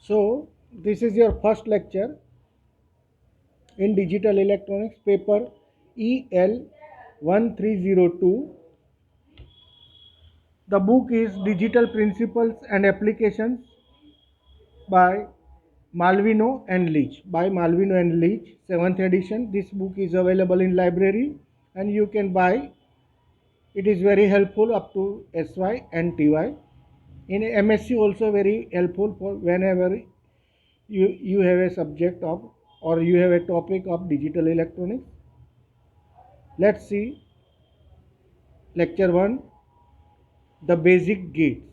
So, this is your first lecture in digital electronics, paper EL 1302. The book is Digital Principles and Applications by Malvino and Leach. By Malvino and Leach, 7th edition. This book is available in library and you can buy. It is very helpful up to SY and TY. In MSc also very helpful for whenever you have a subject of or you have a topic of digital electronics. Let's see lecture 1, the basic gates.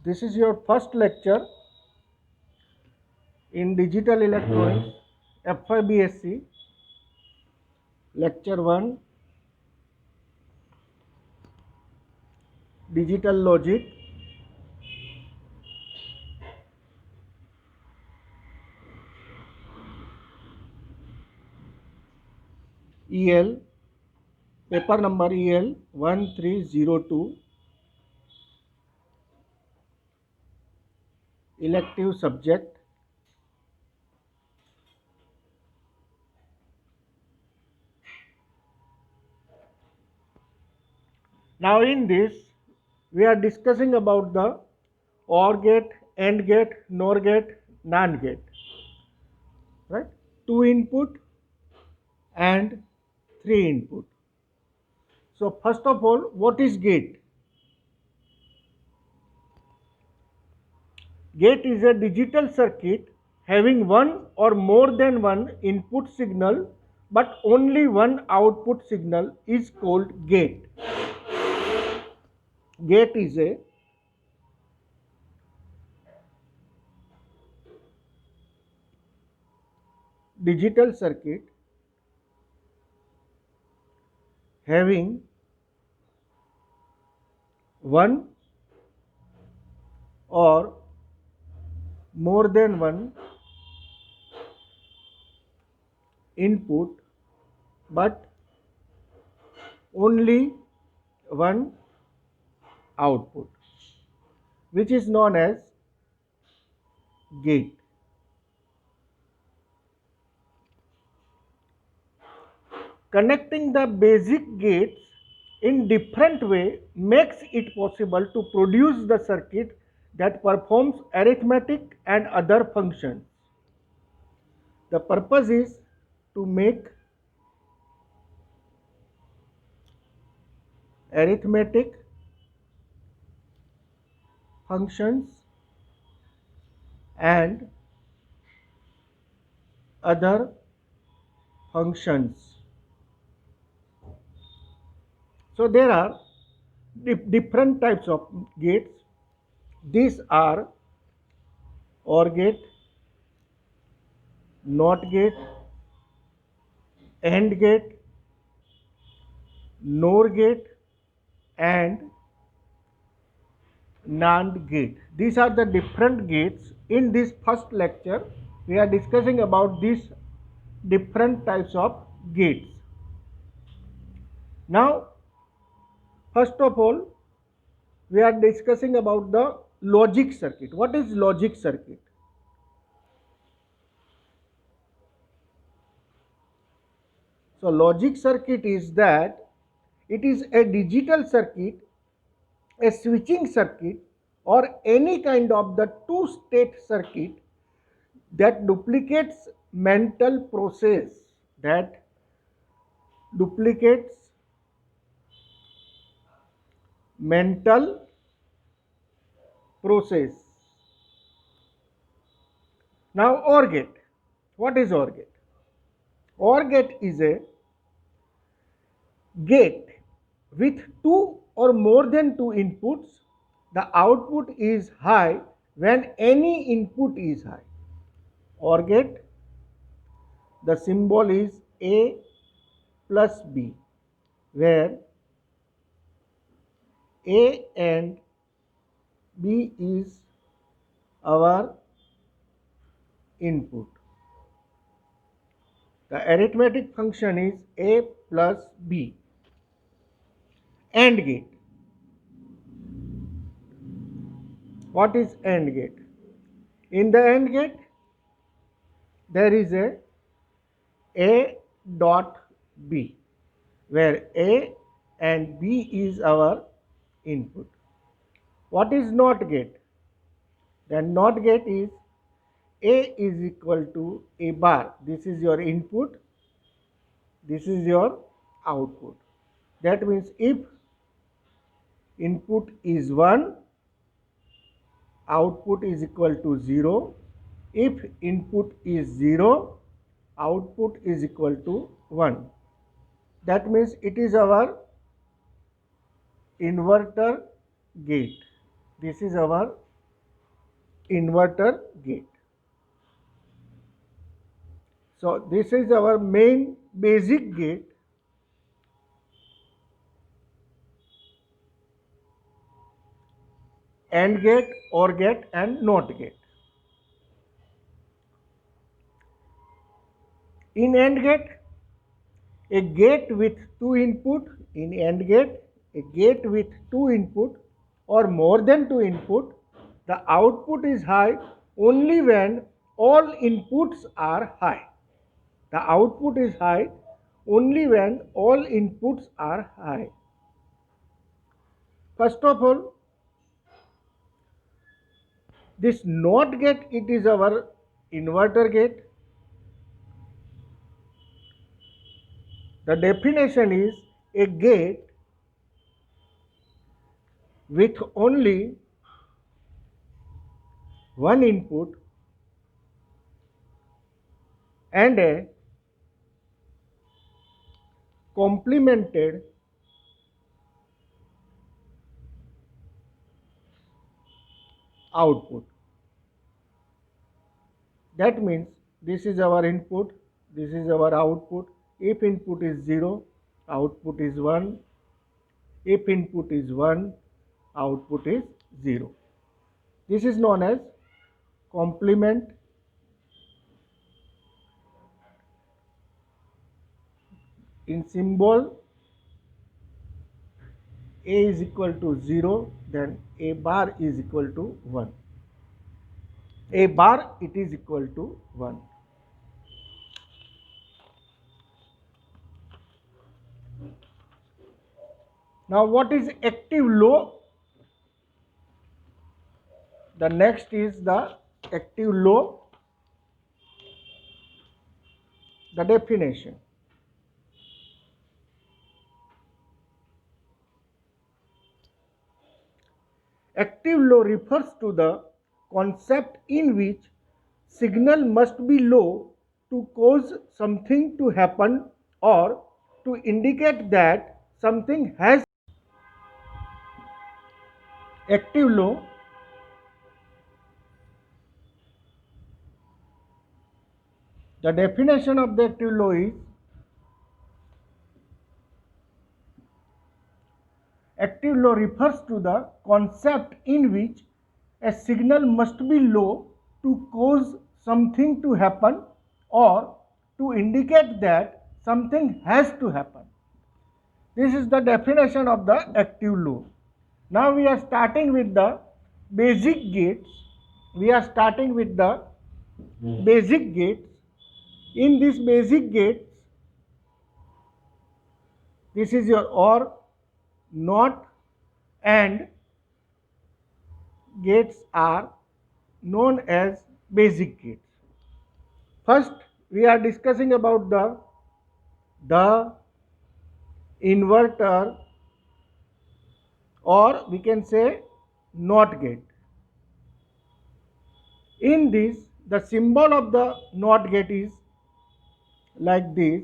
This is your first lecture in digital electronics, FIBSc, lecture 1, digital logic. EL, paper number EL 1302, elective subject. Now in this we are discussing about the OR gate, AND gate, NOR gate, NAND gate, right? 2 input and 3 input. So first of all, what is gate? Gate is a digital circuit having one or more than one input signal but only one output signal is called gate. Gate is a digital circuit having one or more than one input but only one output, which is known as gate. Connecting the basic gates in different way makes it possible to produce the circuit that performs arithmetic and other functions. The purpose is to make arithmetic functions and other functions. So there are different types of gates. These are OR gate, NOT gate, AND gate, NOR gate and NAND gate. These are the different gates. In this first lecture, we are discussing about these different types of gates. Now, first of all, we are discussing about the logic circuit. What is logic circuit? So, logic circuit is that it is a digital circuit, a switching circuit or any kind of the two-state circuit that duplicates mental process, that duplicates mental process. Now OR gate. What is OR gate? OR gate is a gate with two or more than two inputs. The output is high when any input is high. OR gate, the symbol is A plus B, where A and B is our input. The arithmetic function is A plus B. AND gate. What is AND gate? In the AND gate, there is A dot B, where A and B is our input. What is NOT gate? The NOT gate is A is equal to A bar. This is your input, this is your output. That means if input is 1, output is equal to 0. If input is 0, output is equal to 1. That means it is our inverter gate. This is our inverter gate. So this is our main basic gate. AND gate, OR gate and NOT gate. In AND gate, a gate with two input. In AND gate, a gate with two input or more than two input, the output is high only when all inputs are high. The output is high only when all inputs are high. First of all, this NOT gate, it is our inverter gate. The definition is a gate with only one input and a complemented output. That means this is our input, this is our output. If input is 0, output is 1. If input is 1, output is 0. This is known as complement in symbol. A is equal to 0, then A bar is equal to 1. A bar, it is equal to 1. Now what is active low? The next is the active low. The definition. Active low refers to the concept in which signal must be low to cause something to happen or to indicate that something has. Active low, the definition of the active low is active low refers to the concept in which a signal must be low to cause something to happen or to indicate that something has to happen. This is the definition of the active low. Now we are starting with the basic gates. We are starting with the basic gates. In this basic gates, this is your OR, NOT and gates are known as basic gates. First, we are discussing about the inverter, or we can say NOT gate. In this, the symbol of the NOT gate is like this.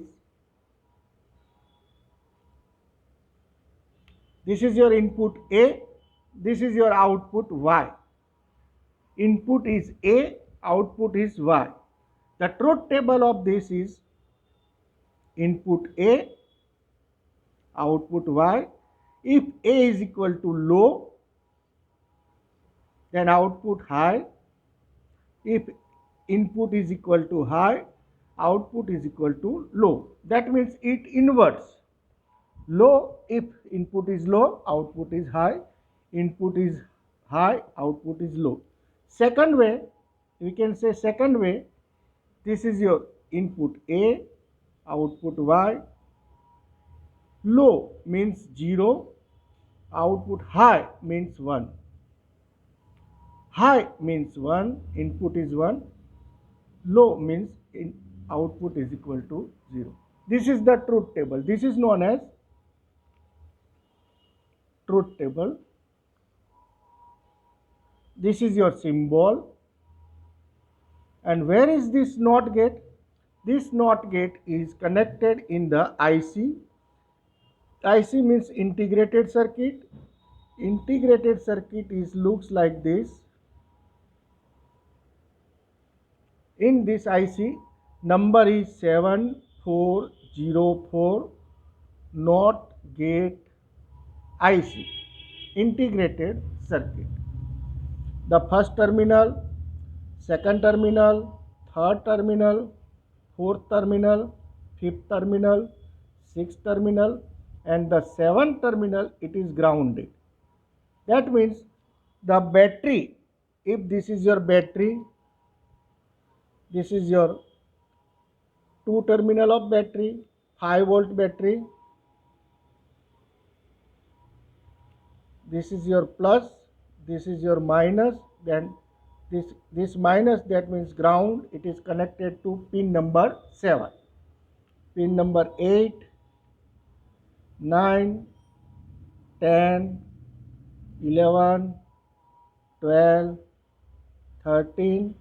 This is your input A, this is your output Y. Input is A, output is Y. The truth table of this is input A, output Y. If A is equal to low, then output high. If input is equal to high, output is equal to low. That means it inverts. Low, if input is low, output is high. Input is high, output is low. Second way, we can say second way, this is your input A, output Y. Low means 0, output high means 1. High means 1, input is 1. Low means output is equal to 0. This is the truth table. This is known as truth table. This is your symbol. And where is this NOT gate? This NOT gate is connected in the IC. IC means integrated circuit. Integrated circuit looks like this. In this IC, number is 7404, NOT gate IC, integrated circuit. The first terminal, second terminal, third terminal, fourth terminal, fifth terminal, sixth terminal, and the seventh terminal, it is grounded. That means the battery, if this is your battery, this is your 2 terminal of battery, 5-volt battery. This is your plus, this is your minus, then this minus, that means ground, it is connected to pin number 7. Pin number 8, 9, 10, 11, 12, 13,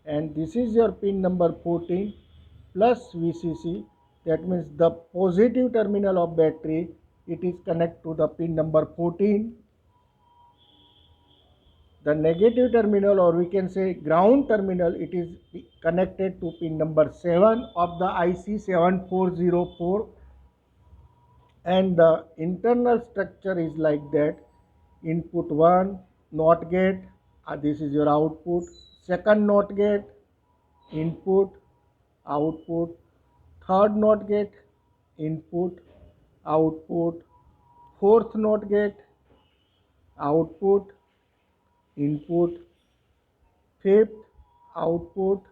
and this is your pin number 14 plus VCC. That means the positive terminal of battery, it is connected to the pin number 14. The negative terminal, or we can say ground terminal, it is connected to pin number 7 of the IC 7404, and the internal structure is like that. Input 1, NOT gate, this is your output. Second NOT gate, input, output. Third NOT gate, input, output. Fourth NOT gate, output, input. Fifth, output,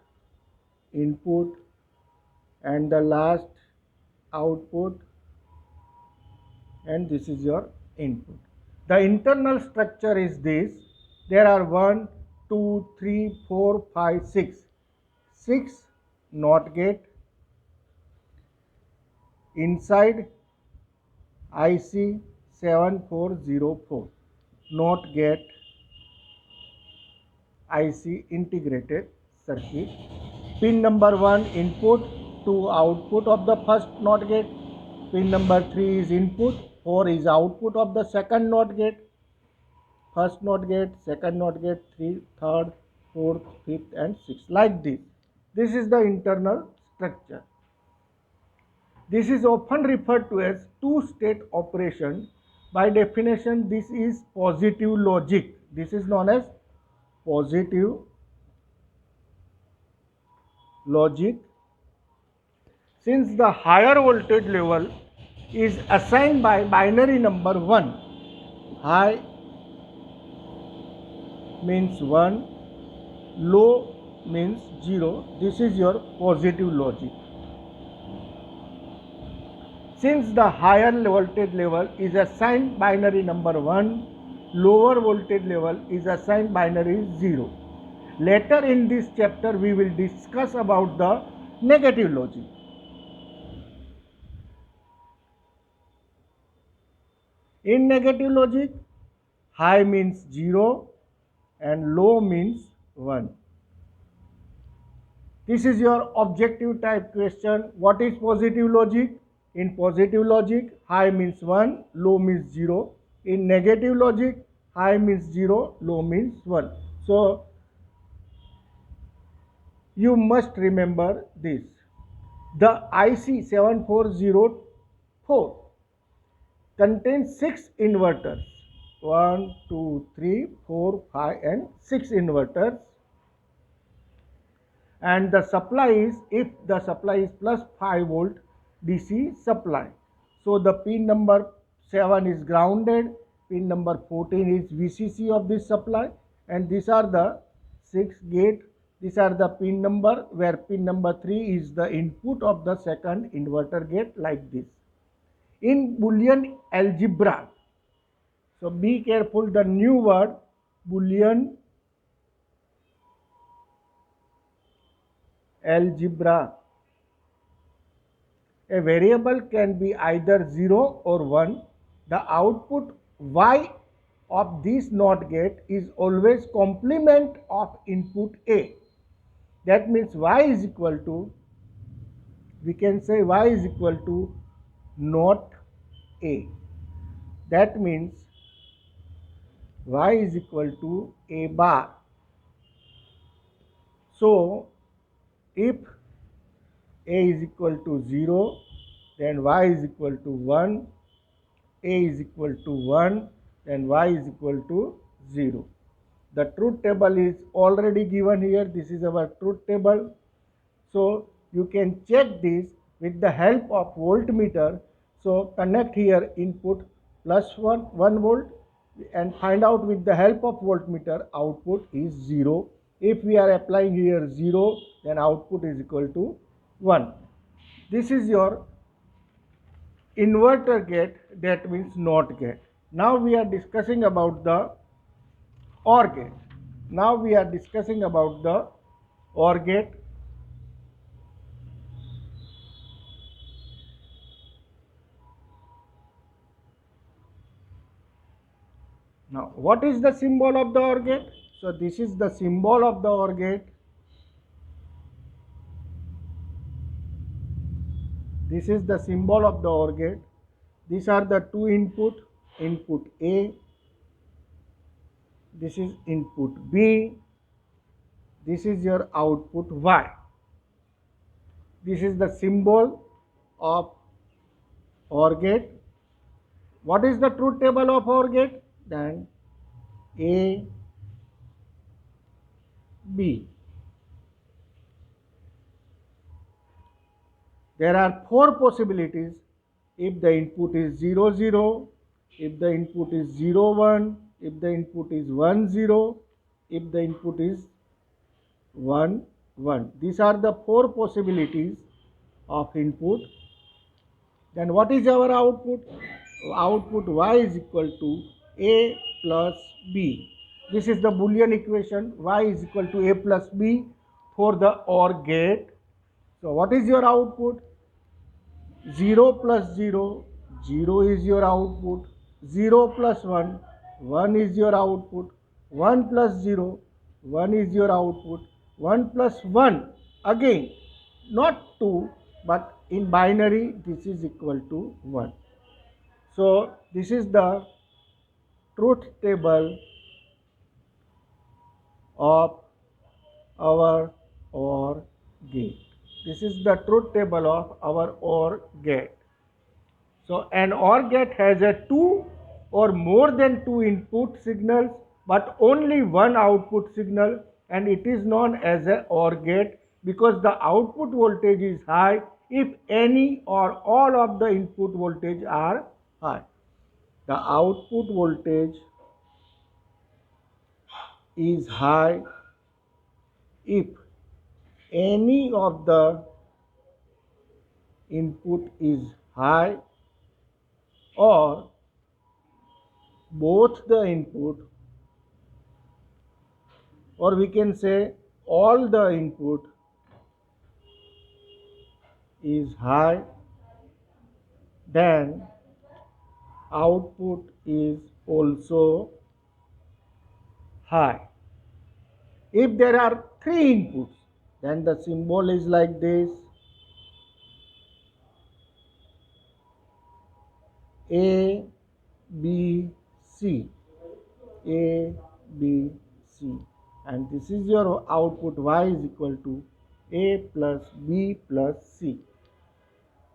input, and the last output, and this is your input. The internal structure is this. There are 1, 2, 3, 4, 5, 6. 6 NOT gate inside IC 7404. NOT gate IC integrated circuit. Pin number 1 input to output of the first NOT gate. Pin number 3 is input, 4 is output of the second NOT gate. First NOT gate, second NOT gate, third, fourth, fifth, and sixth, like this. This is the internal structure. This is often referred to as two-state operation. By definition, this is positive logic. This is known as positive logic. Since the higher voltage level is assigned by binary number 1, high means 1, low means 0. This is your positive logic. Since the higher voltage level is assigned binary number 1, lower voltage level is assigned binary 0. Later in this chapter, we will discuss about the negative logic. In negative logic, high means 0 and low means 1. This is your objective type question. What is positive logic? In positive logic, high means 1, low means 0. In negative logic, high means 0, low means 1. So, you must remember this. The IC 7404 contains 6 inverters. 1, 2, 3, 4, 5 and 6 inverters. And the supply is, if the supply is plus 5 volt DC supply. So the pin number 7 is grounded pin number 14 is VCC of this supply, and these are the 6 gate. These are the pin number, where pin number 3 is the input of the second inverter gate, like this. In Boolean algebra, so be careful, the new word Boolean algebra. A variable can be either 0 or 1. The output Y of this NOT gate is always complement of input A. That means Y is equal to, we can say Y is equal to NOT A. That means Y is equal to A bar. So if A is equal to 0, then Y is equal to 1. A is equal to 1, then Y is equal to 0. The truth table is already given here. This is our truth table. So you can check this with the help of voltmeter. So connect here input plus 1 volt, and find out with the help of voltmeter output is 0. If we are applying here 0, then output is equal to 1. This is your inverter gate, that means NOT gate. Now we are discussing about the OR gate. Now we are discussing about the OR gate. Now what is the symbol of the OR gate? So this is the symbol of the OR gate. This is the symbol of the OR gate. These are the two input A, this is input B, this is your output Y. This is the symbol of OR gate. What is the truth table of OR gate? Then A, B. There are 4 possibilities. If the input is 0, 0, if the input is 0, 1, if the input is 1, 0, if the input is 1, 1. These are the 4 possibilities of input. Then what is our output? Output Y is equal to A plus B. This is the Boolean equation. Y is equal to A plus B for the OR gate. So what is your output? 0 plus 0, 0 is your output. 0 plus 1, 1 is your output. 1 plus 0, 1 is your output. 1 plus 1, again not 2, but in binary this is equal to 1. So this is the truth table of our OR gate. This is the truth table of our OR gate. So an OR gate has a 2 or more than 2 input signals, but only one output signal, and it is known as a OR gate because the output voltage is high if any or all of the input voltage are high. The output voltage is high if any of the input is high, or both the input, or we can say all the input is high, then output is also high. If there are 3 inputs, then the symbol is like this: A, B, C, A, B, C, and this is your output. Y is equal to A plus B plus C.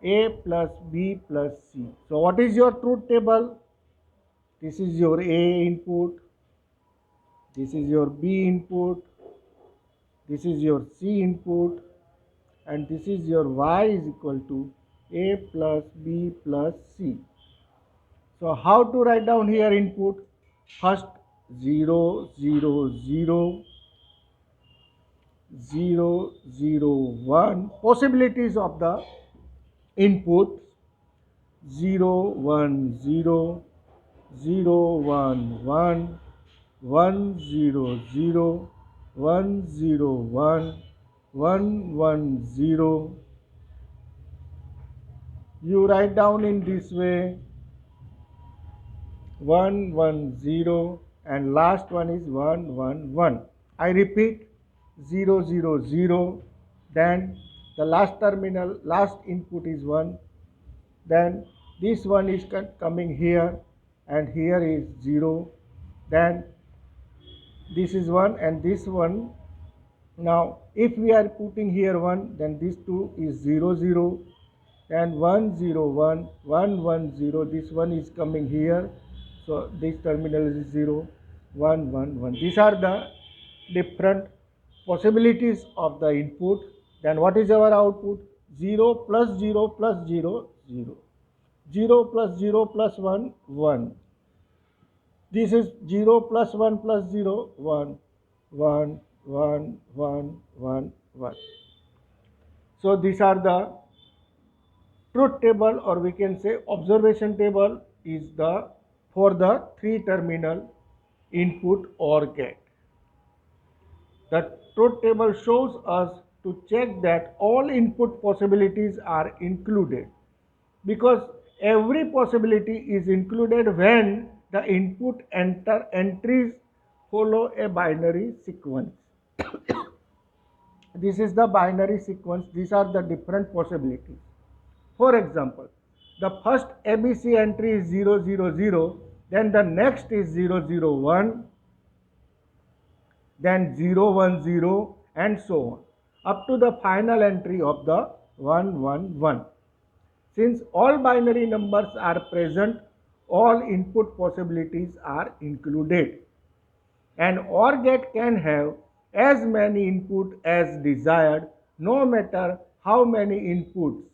A plus B plus C. So what is your truth table? This is your A input, this is your B input, this is your C input, and this is your Y is equal to A plus B plus C. So how to write down here input? First 0, 0, 0, 0, 0, 1. Possibilities of the inputs: 0, 1, 0, 0, 1, 1, 1, 0, 0, 1, 0, 1, 1, 1, 0. You write down in this way: 1, 1, 0, and last one is 1, 1, 1. I repeat: 0, 0, 0, then the last terminal, last input is 1, then this one is coming here, and here is 0, then this is 1 and this one. Now if we are putting here 1, then this 2 is 0, 0, and 1, 0, 1, 1, 1, 0, this one is coming here, so this terminal is 0, 1, 1, 1. These are the different possibilities of the input. Then what is our output? 0 plus 0 plus 0, 0, 0 plus 0 plus 1, 1. This is 0 plus 1 plus 0, 1, 1, 1, 1, 1, 1. So these are the truth table, or we can say observation table, is the for the three terminal input OR gate. The truth table shows us to check that all input possibilities are included, because every possibility is included when the input entries follow a binary sequence. This is the binary sequence. These are the different possibilities. For example, the first ABC entry is 0, 0, 0, then the next is 0, 0, 1, then 0, 1, 0, and so on, up to the final entry of the 1, 1, 1. Since all binary numbers are present, all input possibilities are included. An OR gate can have as many inputs as desired, no matter how many inputs.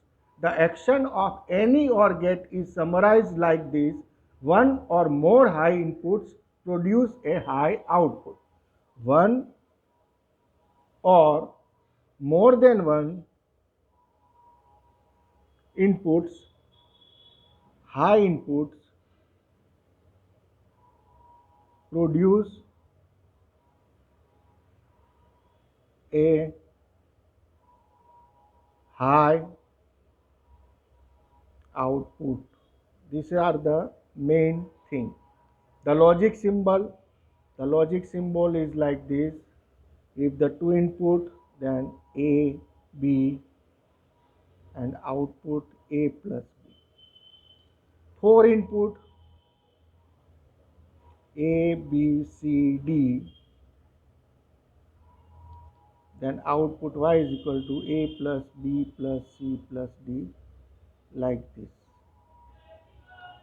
The action of any OR gate is summarized like this: one or more high inputs produce a high output. One or more than one inputs, high inputs, produce a high output. These are the main thing. The logic symbol is like this. If the two input, then A, B, and output A plus B. Four input, A, B, C, D, then output Y is equal to A plus B plus C plus D, like this.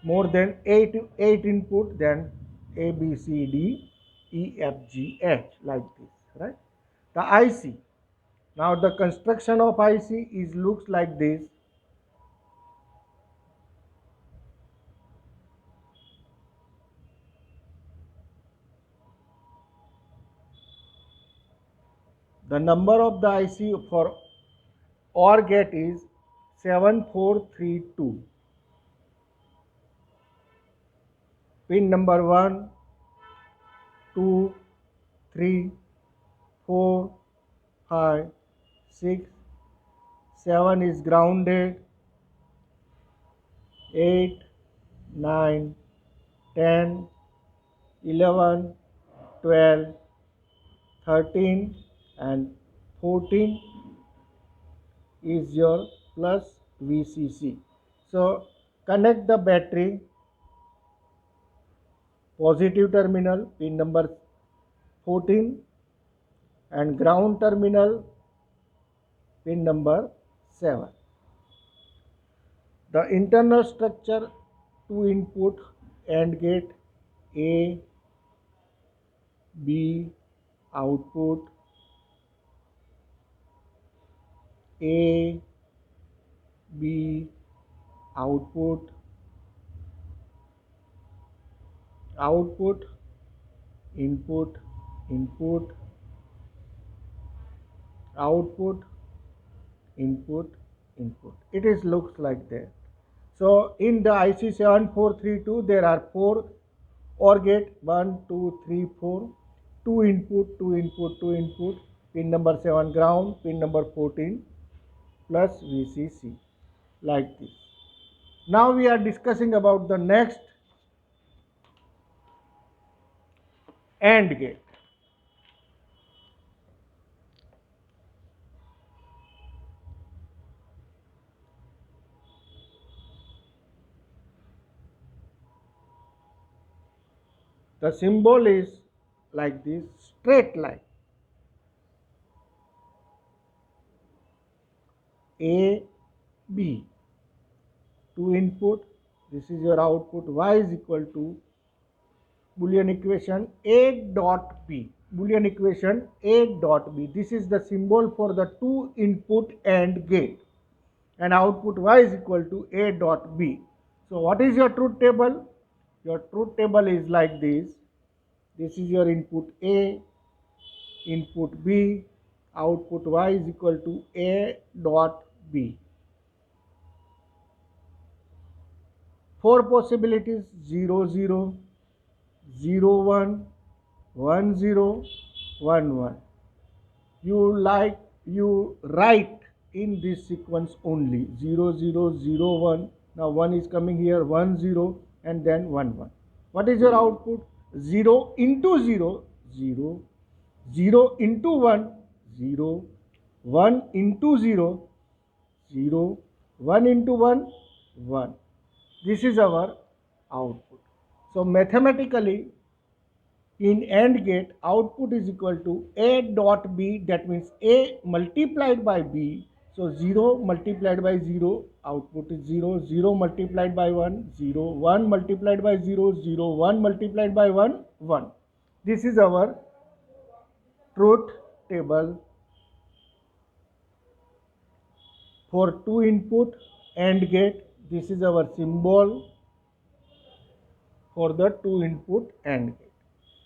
More than eight input, then A, B, C, D, E, F, G, H, like this, right? The IC. Now the construction of IC is looks like this. The number of the IC for OR gate is 7432. Pin number 1, 2, 3, 4, 5, 6, 7 is grounded, 8, 9, 10, 11, 12, 13, and 14 is your plus VCC. So connect the battery, positive terminal pin number 14, and ground terminal pin number 7. The internal structure: two input AND gate, A, B, output A, B, output output, input, input, output, input, input. It is looks like that. So in the IC 7432 there are 4 OR gate, 1, 2, 3, 4, 2 input, 2 input, 2 input, pin number 7 ground, pin number 14 plus VCC, like this. Now we are discussing about the next AND gate. The symbol is like this, straight line. A, B, 2 input, this is your output, y is equal to Boolean equation A dot B. Boolean equation A dot B. This is the symbol for the 2 input AND gate. And output y is equal to A dot B. So what is your truth table? Your truth table is like this. This is your input A, input B, output y is equal to A dot B. 4 possibilities: 0, 0, 0, 1, 1, 0, 1, 1. You write in this sequence only 0, 0, 0, 1. Now 1 is coming here, 1, 0, and then 1, 1. What is your output? 0 into 0, 0, 0 into 1, 0, 1 into 0, 0, 1 into 1, 1. This is our output. So mathematically, in AND gate, output is equal to A dot B, that means A multiplied by B. So 0 multiplied by 0, output is 0, 0 multiplied by 1, 0, 1 multiplied by 0, 0, 1 multiplied by 1, 1. This is our truth table for 2 input AND gate. This is our symbol for the 2 input AND gate.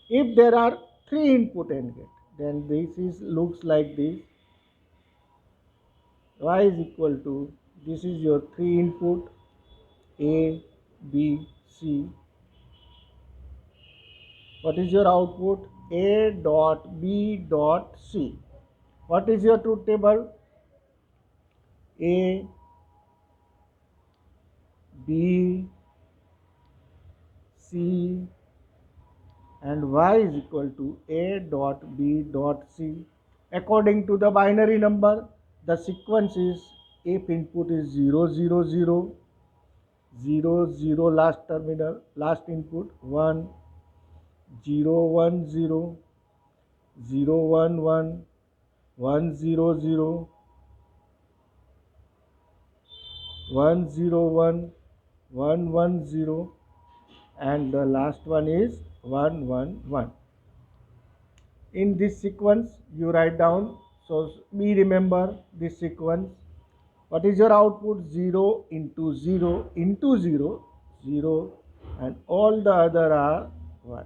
If there are 3 input AND gate, then this is looks like this. Y is equal to, this is your 3 input A, B, C. What is your output? A dot B dot C. What is your truth table? A, B, C, and Y is equal to A dot B dot C. According to the binary number, the sequence is, if input is 0, 0, 0, 0, 0 last terminal, last input, 1, 0, 1, 0, 0, 1, 1, 1, 0, 0, 1, 0, 1, 1, 1, 0, and the last one is 1, 1, 1. In this sequence, you write down, so we remember this sequence. What is your output? 0 into 0 into 0, 0, and all the other are 1.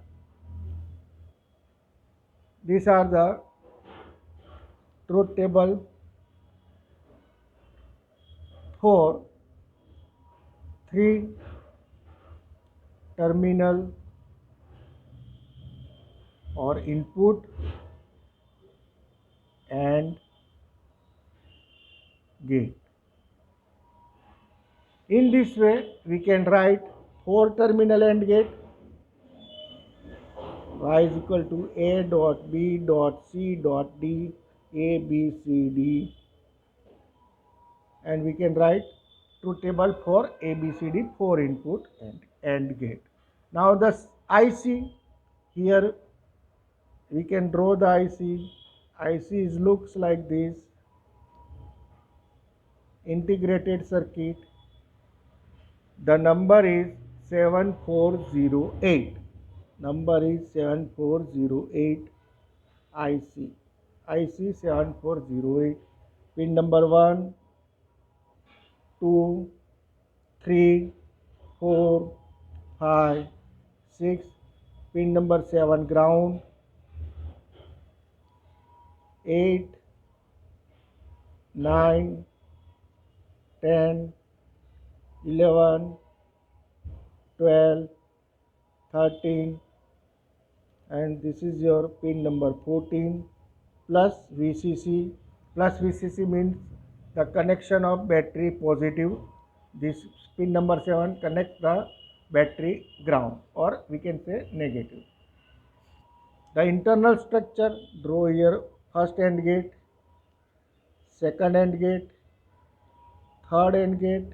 These are the truth table for 3 terminal or input and gate. In this way, we can write 4 terminal AND gate. Y is equal to A dot B dot C dot D, A, B, C, D, and we can write truth table for A, B, C, D, 4 input and AND gate. Now the IC, here we can draw the IC. IC looks like this, integrated circuit. The number is 7408. Number is 7408 IC. IC 7408. Pin number 1, 2, 3, 4, 5, 6, pin number 7 ground, 8, 9, 10, 11, 12, 13, and this is your pin number 14 plus VCC. Plus VCC means the connection of battery positive. This pin number 7 connect the battery ground, or we can say negative. The internal structure, draw here first AND gate, second AND gate, third AND gate,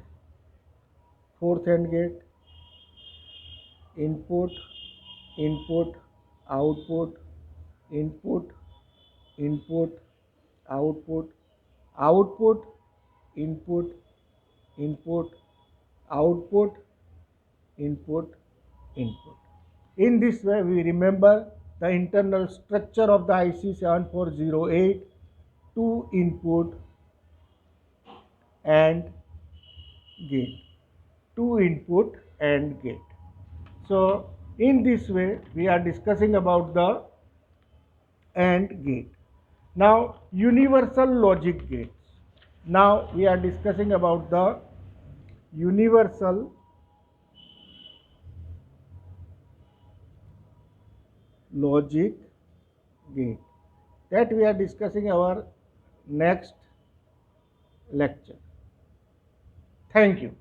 fourth AND gate, input, input, output, input, input, output, output, input, input, output, input, input. In this way, we remember the internal structure of the IC 7408, two input and gate, two input and gate. So in this way, we are discussing about the AND gate. Now universal logic gates. Now we are discussing about the universal logic gate, that we are discussing our next lecture. Thank you.